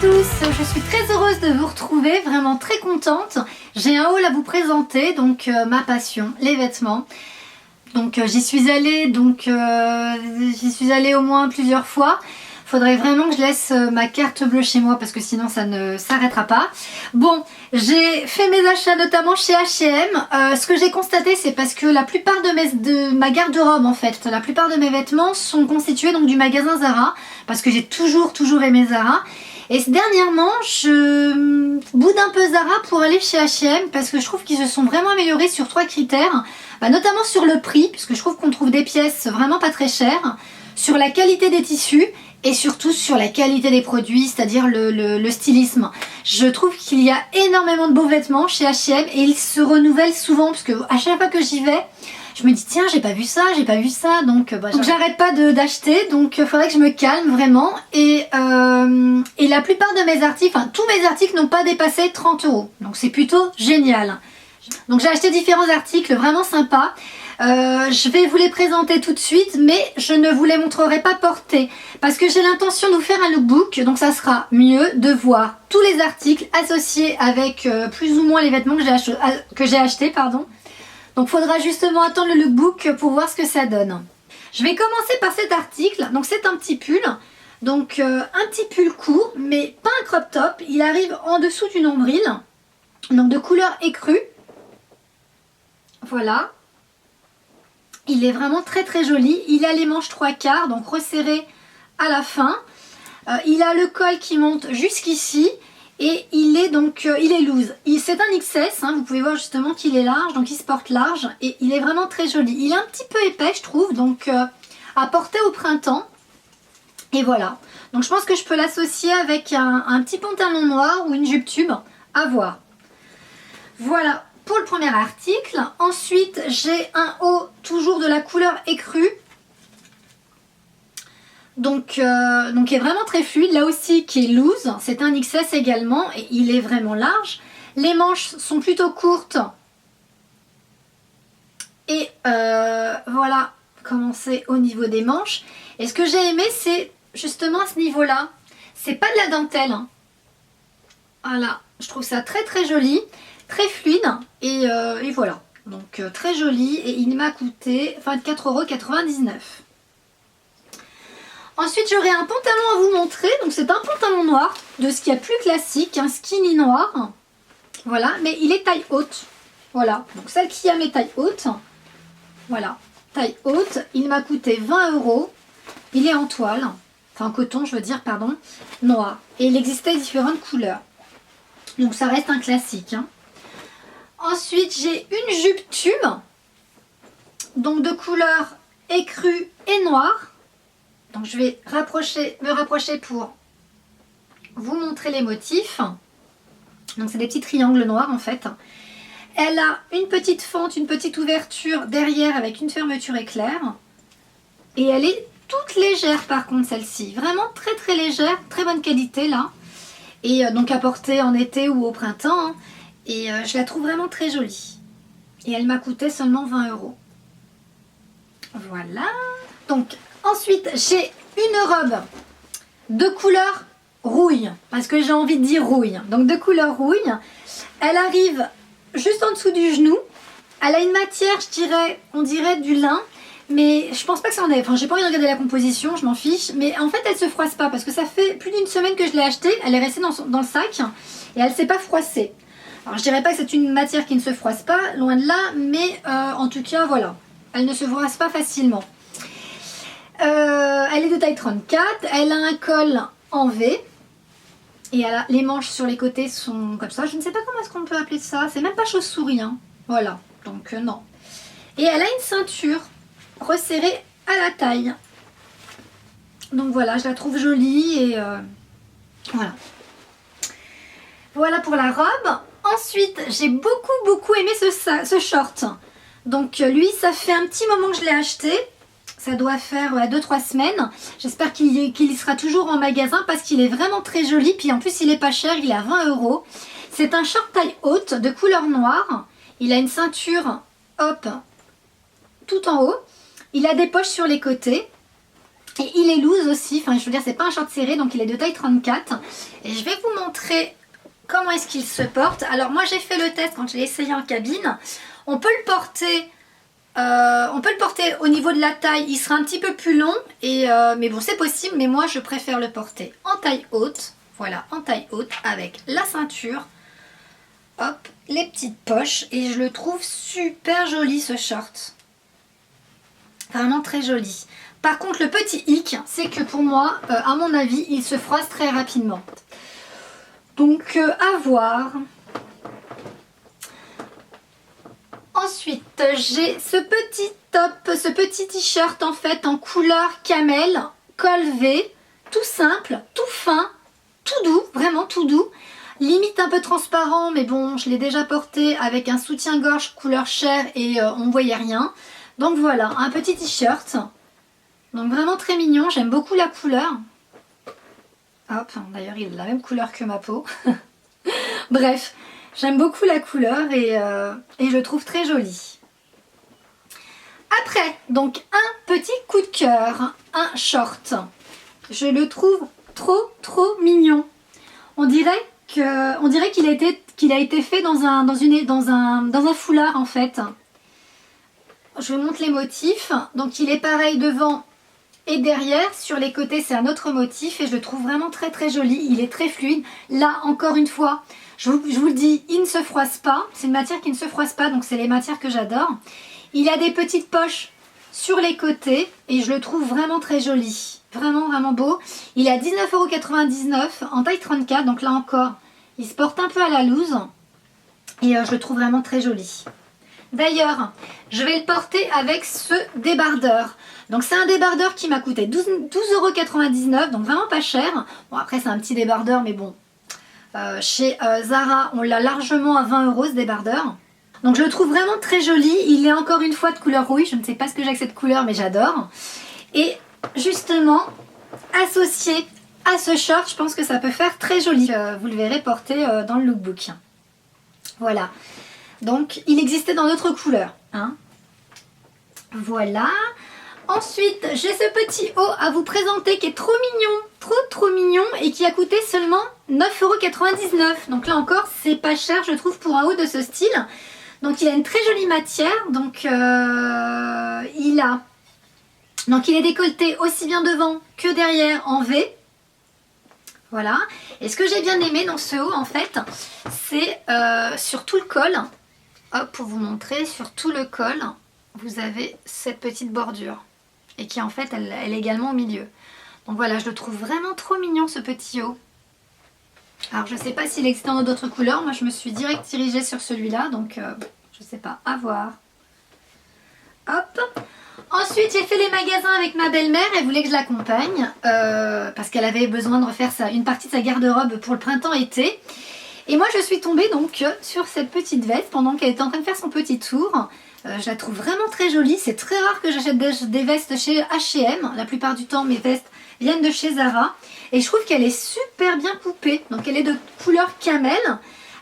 tous, je suis très heureuse de vous retrouver, vraiment très contente. J'ai un haul à vous présenter, donc ma passion, les vêtements. Donc j'y suis allée au moins plusieurs fois. Faudrait vraiment que je laisse ma carte bleue chez moi parce que sinon ça ne s'arrêtera pas. Bon, j'ai fait mes achats notamment chez H&M. Ce que j'ai constaté, c'est parce que la plupart de ma garde-robe en fait, la plupart de mes vêtements sont constitués donc du magasin Zara parce que j'ai toujours aimé Zara. Et dernièrement, je boude un peu Zara pour aller chez H&M parce que je trouve qu'ils se sont vraiment améliorés sur 3 critères. Notamment sur le prix, puisque je trouve qu'on trouve des pièces vraiment pas très chères, sur la qualité des tissus et surtout sur la qualité des produits, c'est-à-dire le stylisme. Je trouve qu'il y a énormément de beaux vêtements chez H&M et ils se renouvellent souvent parce que à chaque fois que j'y vais, je me dis tiens j'ai pas vu ça, donc j'arrête pas d'acheter, donc il faudrait que je me calme vraiment et la plupart de mes articles, enfin tous mes articles n'ont pas dépassé 30 €, donc c'est plutôt génial. Donc j'ai acheté différents articles vraiment sympas. Je vais vous les présenter tout de suite, mais je ne vous les montrerai pas portés parce que j'ai l'intention de vous faire un lookbook, donc ça sera mieux de voir tous les articles associés avec plus ou moins les vêtements que j'ai achetés. Donc il faudra justement attendre le lookbook pour voir ce que ça donne. Je vais commencer par cet article, donc c'est un petit pull. Donc un petit pull court, mais pas un crop top, il arrive en dessous du nombril, donc de couleur écrue. Voilà. Il est vraiment très joli. Il a les manches 3/4, donc resserrées à la fin. Il a le col qui monte jusqu'ici. Et il est loose. C'est un XS, hein, vous pouvez voir justement qu'il est large, donc il se porte large. Et il est vraiment très joli. Il est un petit peu épais, je trouve, donc à porter au printemps. Et voilà. Donc je pense que je peux l'associer avec un petit pantalon noir ou une jupe tube. À voir. Voilà. Pour le premier article. Ensuite, j'ai un haut toujours de la couleur écrue. Donc qui est vraiment très fluide. Là aussi, qui est loose. C'est un XS également. Et il est vraiment large. Les manches sont plutôt courtes. Et voilà comment c'est au niveau des manches. Et ce que j'ai aimé, c'est justement à ce niveau-là. C'est pas de la dentelle. Hein. Voilà. Je trouve ça très joli. Très fluide et voilà, donc très joli et il m'a coûté 24,99 €. Ensuite j'aurai un pantalon à vous montrer, donc c'est un pantalon noir de ce qu'il y a plus classique, un skinny noir, voilà, mais il est taille haute, voilà, donc celle qui a mes tailles hautes, voilà, taille haute, il m'a coûté 20 €, il est en toile, enfin en coton je veux dire, pardon, noir, et il existait différentes couleurs, donc ça reste un classique, hein. Ensuite, j'ai une jupe tube, donc de couleur écrue et noire. Donc je vais me rapprocher pour vous montrer les motifs. Donc c'est des petits triangles noirs en fait. Elle a une petite fente, une petite ouverture derrière avec une fermeture éclair. Et elle est toute légère par contre celle-ci. Vraiment très légère, très bonne qualité là. Et donc à porter en été ou au printemps. Hein. Et je la trouve vraiment très jolie. Et elle m'a coûté seulement 20 €. Voilà. Donc ensuite j'ai une robe de couleur rouille. Parce que j'ai envie de dire rouille. Donc de couleur rouille. Elle arrive juste en dessous du genou. Elle a une matière, on dirait du lin. Mais je pense pas que ça en est. Enfin j'ai pas envie de regarder la composition, je m'en fiche. Mais en fait elle se froisse pas. Parce que ça fait plus d'une semaine que je l'ai achetée. Elle est restée dans le sac. Et elle s'est pas froissée. Alors je dirais pas que c'est une matière qui ne se froisse pas, loin de là, mais en tout cas voilà, elle ne se froisse pas facilement. Elle est de taille 34, elle a un col en V, et les manches sur les côtés sont comme ça, je ne sais pas comment est-ce qu'on peut appeler ça, c'est même pas chauve-souris, hein. Voilà, donc non. Et elle a une ceinture resserrée à la taille. Donc voilà, je la trouve jolie et voilà. Voilà pour la robe. Ensuite, j'ai beaucoup aimé ce short. Donc lui, ça fait un petit moment que je l'ai acheté. Ça doit faire 2-3 semaines. J'espère qu'il y sera toujours en magasin parce qu'il est vraiment très joli. Puis en plus, il est pas cher, il est à 20 €. C'est un short taille haute de couleur noire. Il a une ceinture, hop, tout en haut. Il a des poches sur les côtés. Et il est loose aussi, enfin je veux dire c'est pas un short serré, donc il est de taille 34. Et je vais vous montrer comment est-ce qu'il se porte. Alors moi j'ai fait le test quand je l'ai essayé en cabine. On peut le porter au niveau de la taille, il sera un petit peu plus long, mais bon c'est possible, mais moi je préfère le porter en taille haute. Voilà, en taille haute avec la ceinture, hop, les petites poches, et je le trouve super joli ce short. Vraiment très joli. Par contre le petit hic, c'est que pour moi, à mon avis, il se froisse très rapidement. Donc à voir. Ensuite, j'ai ce petit top, ce petit t-shirt en fait en couleur camel, col V, tout simple, tout fin, tout doux, vraiment tout doux. Limite un peu transparent, mais bon, je l'ai déjà porté avec un soutien-gorge couleur chair et on ne voyait rien. Donc voilà, un petit t-shirt. Donc vraiment très mignon, j'aime beaucoup la couleur. Hop, d'ailleurs il est de la même couleur que ma peau. Bref, j'aime beaucoup la couleur et je le trouve très joli. Après, donc un petit coup de cœur, un short. Je le trouve trop mignon. On dirait qu'il a été fait dans un foulard en fait. Je vous montre les motifs. Donc il est pareil devant et derrière. Sur les côtés c'est un autre motif et je le trouve vraiment très joli. Il est très fluide. Là encore une fois, je vous le dis, il ne se froisse pas. C'est une matière qui ne se froisse pas, donc c'est les matières que j'adore. Il a des petites poches sur les côtés et je le trouve vraiment très joli. Vraiment beau. Il est à 19,99 € en taille 34, donc là encore, il se porte un peu à la loose et je le trouve vraiment très joli. D'ailleurs, je vais le porter avec ce débardeur. Donc c'est un débardeur qui m'a coûté 12,99 €, donc vraiment pas cher. Bon après c'est un petit débardeur, mais bon, chez Zara, on l'a largement à 20 € ce débardeur. Donc je le trouve vraiment très joli. Il est encore une fois de couleur rouille. Je ne sais pas ce que j'ai avec cette couleur, mais j'adore. Et justement, associé à ce short, je pense que ça peut faire très joli. Vous le verrez porté dans le lookbook. Voilà. Donc il existait dans d'autres couleurs. Hein. Voilà. Ensuite, j'ai ce petit haut à vous présenter qui est trop mignon, trop mignon et qui a coûté seulement 9,99 €. Donc là encore, c'est pas cher je trouve pour un haut de ce style. Donc il a une très jolie matière, donc il est décolleté aussi bien devant que derrière en V. Voilà. Et ce que j'ai bien aimé dans ce haut en fait, c'est sur tout le col, hop pour vous montrer, sur tout le col, vous avez cette petite bordure. Et qui en fait, elle est également au milieu. Donc voilà, je le trouve vraiment trop mignon ce petit haut. Alors je ne sais pas s'il existe dans d'autres couleurs. Moi je me suis direct dirigée sur celui-là. Donc je ne sais pas, à voir. Hop. Ensuite j'ai fait les magasins avec ma belle-mère. Elle voulait que je l'accompagne. Parce qu'elle avait besoin de refaire une partie de sa garde-robe pour le printemps-été. Et moi je suis tombée donc sur cette petite veste pendant qu'elle était en train de faire son petit tour. Je la trouve vraiment très jolie. C'est très rare que j'achète des vestes chez H&M. La plupart du temps, mes vestes viennent de chez Zara. Et je trouve qu'elle est super bien coupée. Donc elle est de couleur camel.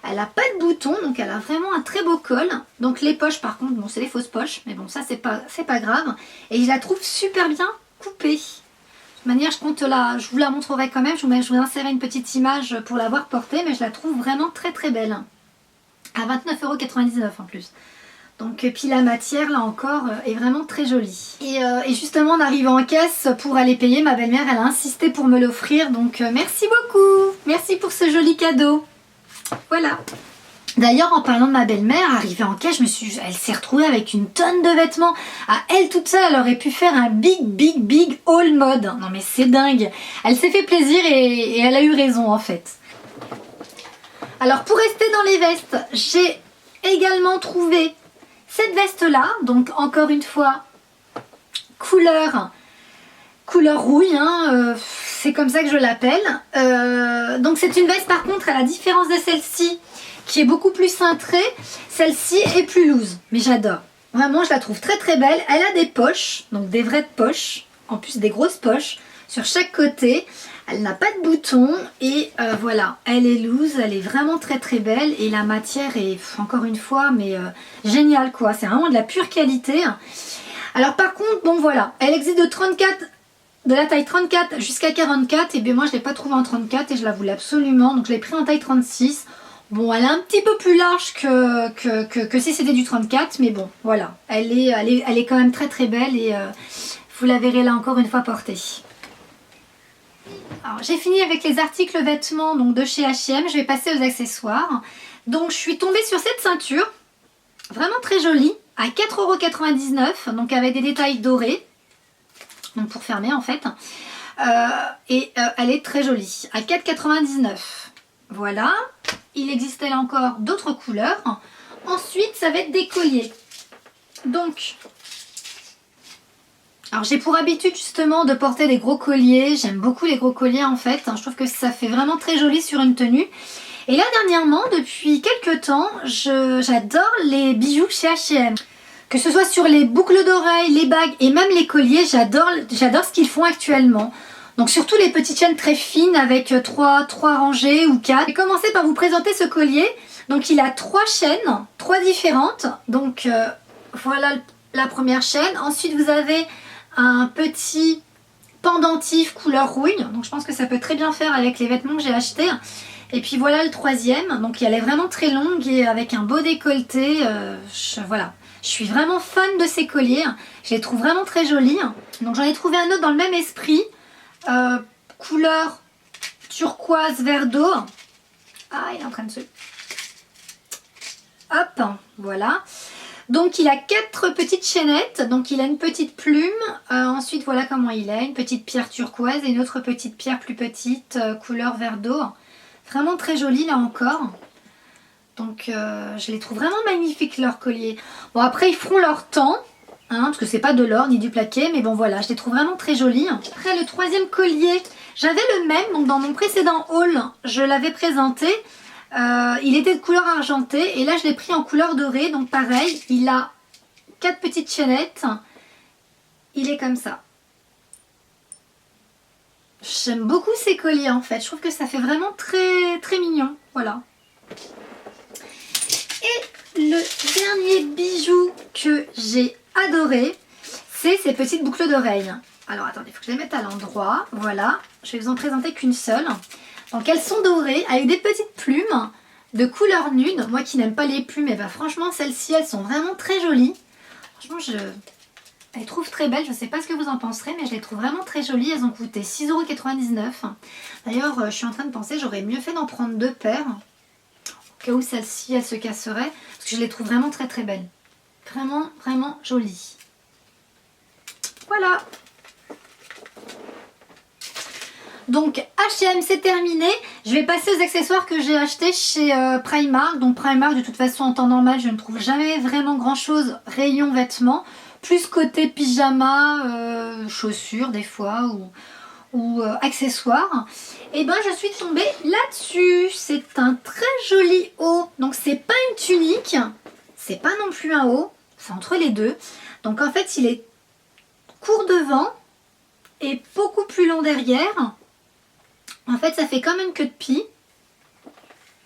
Elle n'a pas de boutons. Donc elle a vraiment un très beau col. Donc les poches par contre, bon c'est des fausses poches. Mais bon ça c'est pas grave. Et je la trouve super bien coupée. De toute manière je vous la montrerai quand même. Je vous insérer une petite image pour l'avoir portée. Mais je la trouve vraiment très belle. À 29,99 € en plus. Donc puis la matière là encore est vraiment très jolie. Et justement en arrivant en caisse pour aller payer, ma belle-mère elle a insisté pour me l'offrir. Donc merci beaucoup. Merci pour ce joli cadeau. Voilà. D'ailleurs en parlant de ma belle-mère, arrivée en caisse, elle s'est retrouvée avec une tonne de vêtements. À elle toute seule, elle aurait pu faire un big haul mode. Non mais c'est dingue. Elle s'est fait plaisir et elle a eu raison en fait. Alors pour rester dans les vestes, j'ai également trouvé cette veste là, donc encore une fois couleur rouille, hein, c'est comme ça que je l'appelle. Donc c'est une veste par contre, à la différence de celle-ci qui est beaucoup plus cintrée, celle-ci est plus loose, mais j'adore. Vraiment je la trouve très belle. Elle a des poches, donc des vraies poches, en plus des grosses poches sur chaque côté. Elle n'a pas de boutons et voilà, elle est loose, elle est vraiment très belle et la matière est encore une fois mais géniale quoi, c'est vraiment de la pure qualité. Alors par contre, bon voilà, elle existe de 34 de la taille 34 jusqu'à 44, et bien moi je ne l'ai pas trouvé en 34 et je la voulais absolument, donc je l'ai pris en taille 36. Bon, elle est un petit peu plus large que si c'était du 34, mais bon, voilà, elle est quand même très très belle et vous la verrez là encore une fois portée. Alors j'ai fini avec les articles vêtements donc de chez H&M, je vais passer aux accessoires. Donc je suis tombée sur cette ceinture, vraiment très jolie, à 4,99 €, donc avec des détails dorés, donc pour fermer en fait. Elle est très jolie, à 4,99 €. Voilà, il existait là encore d'autres couleurs. Ensuite, ça va être des colliers. Donc, alors j'ai pour habitude justement de porter des gros colliers. J'aime beaucoup les gros colliers en fait. Je trouve que ça fait vraiment très joli sur une tenue. Et là dernièrement, depuis quelques temps, j'adore les bijoux chez H&M. Que ce soit sur les boucles d'oreilles, les bagues et même les colliers, j'adore ce qu'ils font actuellement. Donc surtout les petites chaînes très fines avec 3 rangées ou 4. Je vais commencer par vous présenter ce collier. Donc il a 3 chaînes, 3 différentes. Donc voilà la première chaîne. Ensuite vous avez un petit pendentif couleur rouille. Donc je pense que ça peut très bien faire avec les vêtements que j'ai achetés. Et puis voilà le troisième. Donc elle est vraiment très longue et avec un beau décolleté. Voilà. Je suis vraiment fan de ces colliers. Je les trouve vraiment très jolis. Donc j'en ai trouvé un autre dans le même esprit. Couleur turquoise vert d'eau. Ah, il est en train de se... Hop, voilà. Donc il a 4 petites chaînettes. Donc il a une petite plume. Ensuite voilà comment il est. Une petite pierre turquoise et une autre petite pierre plus petite, couleur vert d'eau. Vraiment très jolie là encore. Donc je les trouve vraiment magnifiques leurs colliers. Bon après ils feront leur temps. Parce que c'est pas de l'or ni du plaqué, mais bon voilà, je les trouve vraiment très jolis. Après le troisième collier, j'avais le même, donc dans mon précédent haul, je l'avais présenté. Il était de couleur argentée et là je l'ai pris en couleur dorée, donc pareil, il a 4 petites chaînettes. Il est comme ça. J'aime beaucoup ces colliers en fait, je trouve que ça fait vraiment très très mignon, voilà. Et le dernier bijou que j'ai adoré, c'est ces petites boucles d'oreilles. Alors attendez, il faut que je les mette à l'endroit. Voilà, je vais vous en présenter qu'une seule. Donc elles sont dorées avec des petites plumes de couleur nude. Moi qui n'aime pas les plumes, et ben franchement celles-ci elles sont vraiment très jolies. Franchement je les trouve très belles, je ne sais pas ce que vous en penserez, mais je les trouve vraiment très jolies. Elles ont coûté 6,99 €. D'ailleurs je suis en train de penser, j'aurais mieux fait d'en prendre 2 paires. Au cas où celle-ci elle se casserait, parce que je les trouve vraiment très très belles. Vraiment, vraiment jolie. Voilà. Donc H&M c'est terminé. Je vais passer aux accessoires que j'ai achetés chez Primark. Donc Primark de toute façon en temps normal je ne trouve jamais vraiment grand chose rayon vêtements. Plus côté pyjama, chaussures des fois ou accessoires. Et ben je suis tombée là-dessus. C'est un très joli haut. Donc c'est pas une tunique. C'est pas non plus un haut. C'est entre les deux. Donc en fait il est court devant et beaucoup plus long derrière. En fait ça fait comme une queue de pie.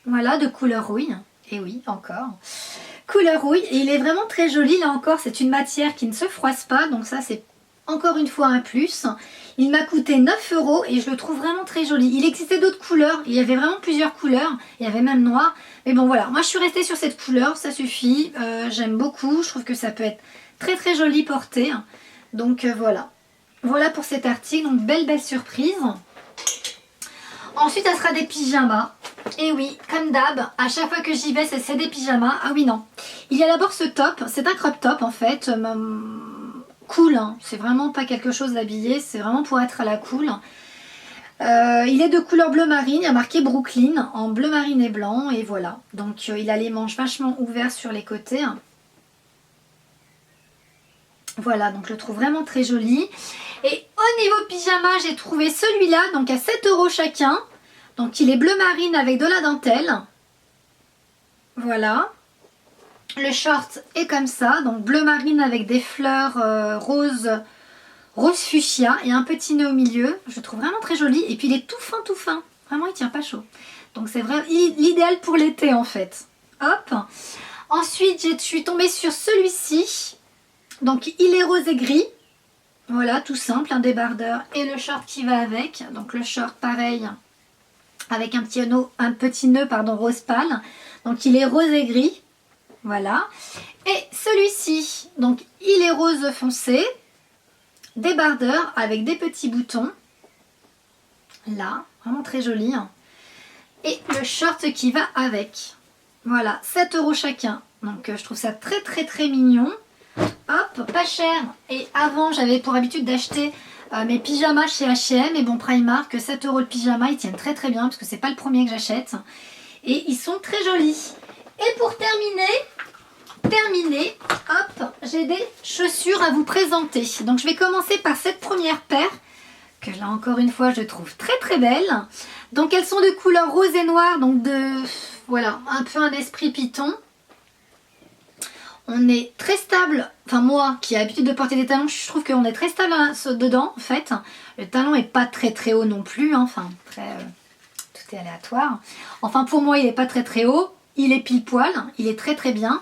Voilà, de couleur rouille. Et oui, encore. Couleur rouille. Et il est vraiment très joli. Là encore, c'est une matière qui ne se froisse pas. Donc ça c'est encore une fois un plus. Il m'a coûté 9 € et je le trouve vraiment très joli. Il existait d'autres couleurs. Il y avait vraiment plusieurs couleurs. Il y avait même noir. Mais bon voilà, moi je suis restée sur cette couleur. Ça suffit. J'aime beaucoup. Je trouve que ça peut être très très joli porté. Donc voilà. Voilà pour cet article. Donc belle surprise. Ensuite, ça sera des pyjamas. Et oui, comme d'hab, à chaque fois que j'y vais, c'est des pyjamas. Ah oui, non. Il y a d'abord ce top. C'est un crop top en fait. Cool. Hein. C'est vraiment pas quelque chose d'habillé. C'est vraiment pour être à la cool. Il est de couleur bleu marine. Il y a marqué Brooklyn en bleu marine et blanc. Et voilà. Donc il a les manches vachement ouvertes sur les côtés. Voilà, donc je le trouve vraiment très joli. Et au niveau pyjama, j'ai trouvé celui-là, donc à 7 € chacun. Donc il est bleu marine avec de la dentelle. Voilà. Le short est comme ça, donc bleu marine avec des fleurs rose fuchsia et un petit nœud au milieu. Je le trouve vraiment très joli. Et puis il est tout fin, tout fin. Vraiment, il tient pas chaud. Donc c'est vraiment l'idéal pour l'été en fait. Hop. Ensuite, je suis tombée sur celui-ci. Donc il est rose et gris. Voilà, tout simple, un débardeur et le short qui va avec. Donc le short pareil, avec un petit nœud pardon, rose pâle. Donc il est rose et gris. Voilà. Et celui-ci, donc il est rose foncé. Débardeur avec des petits boutons. Là, vraiment très joli. Et le short qui va avec. Voilà, 7 € chacun. Donc je trouve ça très très très mignon. Hop, pas cher. Et avant, j'avais pour habitude d'acheter mes pyjamas chez H&M. Et bon, Primark, 7 € le pyjama, ils tiennent très très bien parce que c'est pas le premier que j'achète. Et ils sont très jolis. Et pour terminer, hop, j'ai des chaussures à vous présenter. Donc je vais commencer par cette première paire que là encore une fois je trouve très très belle. Donc elles sont de couleur rose et noir, donc voilà, un peu un esprit python. On est très stable, enfin moi qui ai l'habitude de porter des talons, je trouve qu'on est très stable dedans en fait. Le talon est pas très très haut non plus, hein. Enfin tout est aléatoire. Enfin pour moi il est pas très très haut, il est pile poil, il est très très bien.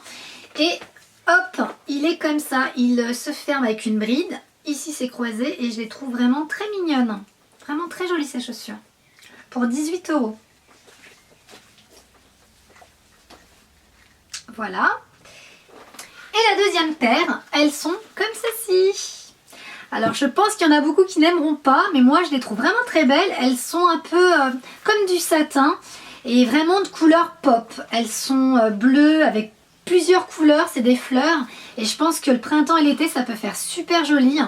Et hop, il est comme ça, il se ferme avec une bride. Ici c'est croisé et je les trouve vraiment très mignonnes. Vraiment très jolies ces chaussures. Pour 18 €. Voilà. Et la deuxième paire, elles sont comme ceci. Alors je pense qu'il y en a beaucoup qui n'aimeront pas, mais moi je les trouve vraiment très belles. Elles sont un peu comme du satin et vraiment de couleur pop. Elles sont bleues avec plusieurs couleurs, c'est des fleurs. Et je pense que le printemps et l'été ça peut faire super joli.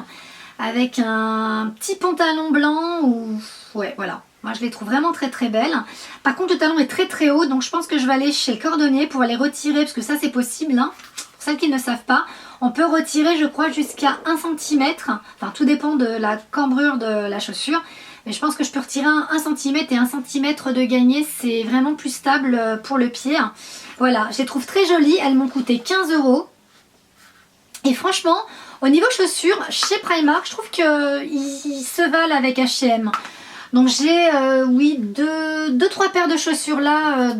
Avec un petit pantalon blanc ou... Ouais, voilà. Moi, je les trouve vraiment très très belles. Par contre, le talon est très très haut. Donc, je pense que je vais aller chez le cordonnier pour aller retirer. Parce que ça, c'est possible. Hein. Pour celles qui ne savent pas, on peut retirer, je crois, jusqu'à 1 cm. Enfin, tout dépend de la cambrure de la chaussure. Mais je pense que je peux retirer 1 cm et 1 cm de gagné. C'est vraiment plus stable pour le pied. Voilà, je les trouve très jolies. Elles m'ont coûté 15 €. Et franchement... Au niveau chaussures, chez Primark, je trouve qu'ils se valent avec H&M. Donc j'ai, oui, 2-3 paires de chaussures là,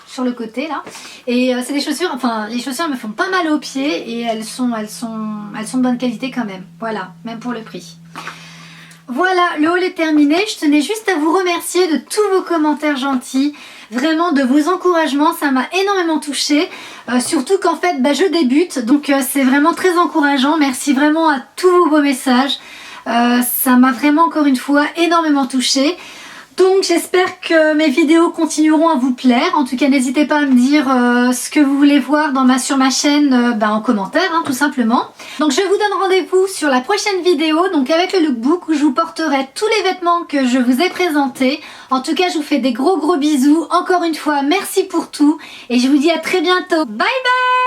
sur le côté là. Et c'est des chaussures, enfin les chaussures me font pas mal aux pieds et elles sont de bonne qualité quand même. Voilà, même pour le prix. Voilà, le haul est terminé. Je tenais juste à vous remercier de tous vos commentaires gentils, vraiment de vos encouragements, ça m'a énormément touchée. Surtout qu'en fait, je débute, donc c'est vraiment très encourageant. Merci vraiment à tous vos beaux messages. Ça m'a vraiment encore une fois énormément touchée. Donc j'espère que mes vidéos continueront à vous plaire. En tout cas, n'hésitez pas à me dire ce que vous voulez voir sur ma chaîne en commentaire, hein, tout simplement. Donc je vous donne rendez-vous sur la prochaine vidéo, donc avec le lookbook où je vous porterai tous les vêtements que je vous ai présentés. En tout cas, je vous fais des gros bisous. Encore une fois, merci pour tout et je vous dis à très bientôt. Bye bye!